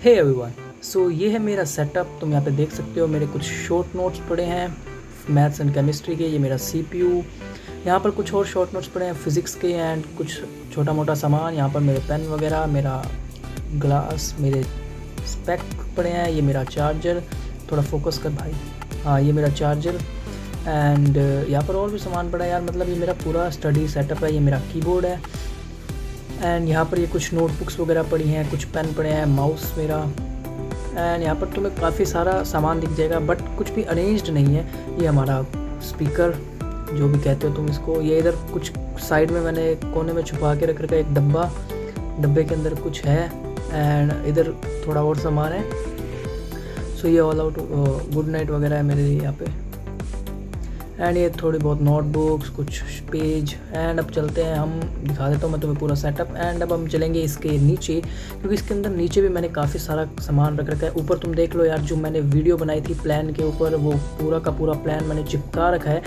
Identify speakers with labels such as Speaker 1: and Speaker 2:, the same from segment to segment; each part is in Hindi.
Speaker 1: हे एवरीवन, सो ये है मेरा सेटअप। तुम यहाँ पे देख सकते हो मेरे कुछ शॉर्ट नोट्स पड़े हैं मैथ्स एंड केमिस्ट्री के। ये मेरा CPU। यहाँ पर कुछ और शॉर्ट नोट्स पड़े हैं फिज़िक्स के एंड कुछ छोटा मोटा सामान। यहाँ पर मेरे पेन वगैरह, मेरा ग्लास, मेरे स्पेक पड़े हैं। ये मेरा चार्जर, थोड़ा फोकस कर भाई। हाँ, ये मेरा चार्जर एंड यहाँ पर और भी सामान पड़ा है यार। मतलब ये मेरा पूरा स्टडी सेटअप है। ये मेरा कीबोर्ड है एंड यहाँ पर ये कुछ नोटबुक्स वगैरह पड़ी हैं, कुछ पेन पड़े हैं, माउस मेरा। एंड यहाँ पर तुम्हें काफ़ी सारा सामान दिख जाएगा बट कुछ भी अरेंज्ड नहीं है। ये हमारा स्पीकर, जो भी कहते हो तुम इसको। ये इधर कुछ साइड में मैंने कोने में छुपा के रख रखा है एक डब्बे के अंदर कुछ है एंड इधर थोड़ा और सामान है। सो ये ऑल आउट गुड नाइट वगैरह है मेरे यहाँ पे। एंड ये थोड़ी बहुत नोटबुक्स, कुछ पेज। एंड अब चलते हैं, हम दिखा देता हूँ मैं तुम्हें पूरा सेटअप। एंड अब हम चलेंगे इसके नीचे, क्योंकि इसके अंदर नीचे भी मैंने काफ़ी सारा सामान रख रखा है। ऊपर तुम देख लो यार, जो मैंने वीडियो बनाई थी प्लान के ऊपर, वो पूरा का पूरा प्लान मैंने चिपका रखा है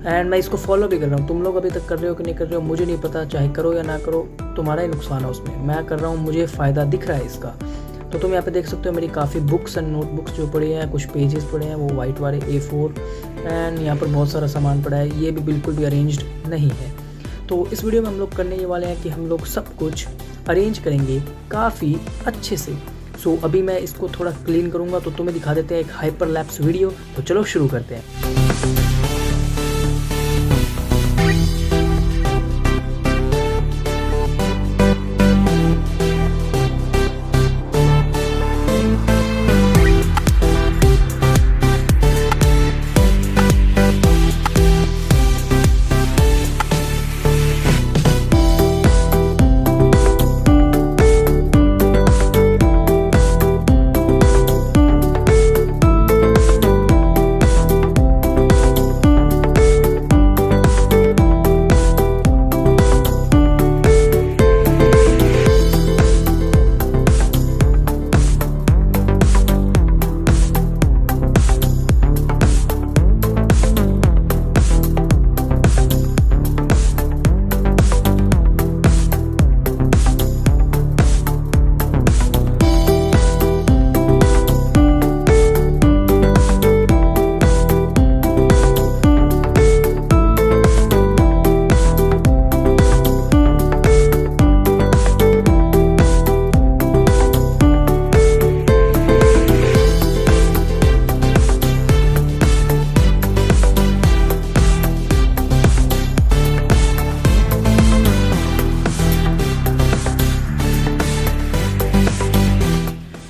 Speaker 1: एंड मैं इसको फॉलो भी कर रहा हूँ। तुम लोग अभी तक कर रहे हो कि नहीं कर रहे हो मुझे नहीं पता, चाहे करो या ना करो तुम्हारा ही नुकसान है उसमें। मैं कर रहा हूँ, मुझे फ़ायदा दिख रहा है इसका। तो तुम यहाँ पे देख सकते हो मेरी काफ़ी बुक्स एंड नोटबुक्स जो पड़ी हैं, कुछ पेजेस पड़े हैं वो वाइट वाले A4 एंड यहाँ पर बहुत सारा सामान पड़ा है। ये भी बिल्कुल भी अरेंज्ड नहीं है। तो इस वीडियो में हम लोग करने ये वाले हैं कि हम लोग सब कुछ अरेंज करेंगे काफ़ी अच्छे से। सो अभी मैं इसको थोड़ा क्लीन करूँगा तो तुम्हें दिखा देते हैं एक हाइपर लैप्स वीडियो। तो चलो शुरू करते हैं।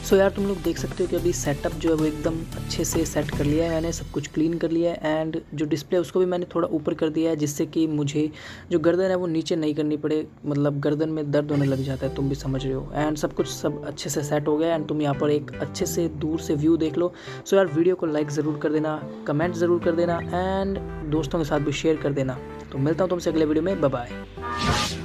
Speaker 1: सो यार तुम लोग देख सकते हो कि अभी सेटअप जो है वो एकदम अच्छे से सेट कर लिया है मैंने, सब कुछ क्लीन कर लिया है। एंड जो डिस्प्ले है उसको भी मैंने थोड़ा ऊपर कर दिया है, जिससे कि मुझे जो गर्दन है वो नीचे नहीं करनी पड़े। मतलब गर्दन में दर्द होने लग जाता है, तुम भी समझ रहे हो। एंड सब कुछ सब अच्छे से सेट हो गया। एंड तुम यहाँ पर एक अच्छे से दूर से व्यू देख लो। सो यार वीडियो को लाइक ज़रूर कर देना, कमेंट ज़रूर कर देना एंड दोस्तों के साथ भी शेयर कर देना। तो मिलता हूँ तुमसे अगले वीडियो में। Bye bye.